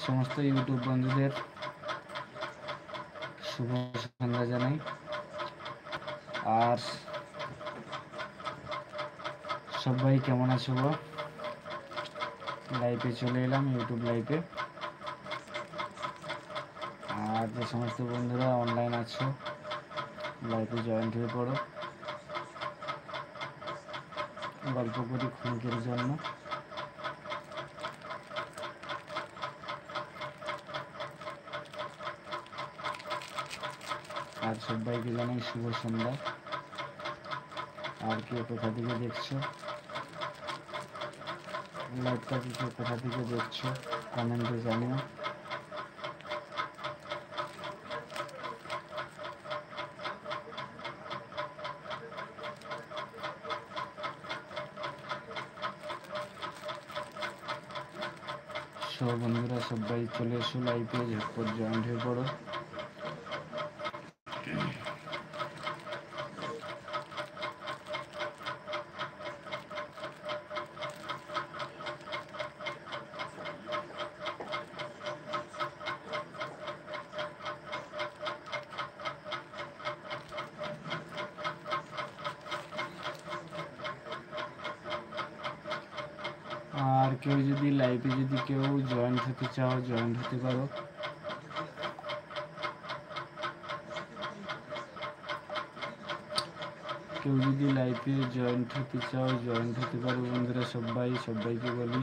সমস্ত ইউটিউব বন্ধুদের শুভ সন্ধ্যা জানাই। আর সবাই কেমন আছো গো? লাইভে চলে এলাম, ইউটিউব লাইভে। আর যে সমস্ত বন্ধুরা অনলাইন আছো লাইভে জয়েন্ট হয়ে পড়ো, গল্প করি ক্ষণিকের জন্য। আর সবাইকে জানাই শুভ সন্ধ্যা। আর কে কোথা থেকে দেখছো লাইভটাকে, কে কোথা থেকে দেখছো কমেন্টে জানিও। সব বন্ধুরা সবাই চলে এসো লাইভে, ঝটপট জয়েন্ট হয়ে পড়ো। আর কেউ যদি লাইভে যদি কেউ জয়েন্ট হতে চাও জয়েন্ট হতে পারো। কেউ যদি লাইভে জয়েন্ট হতে চাও জয়েন্ট হতে পারো বন্ধুরা। সবাইকে বলি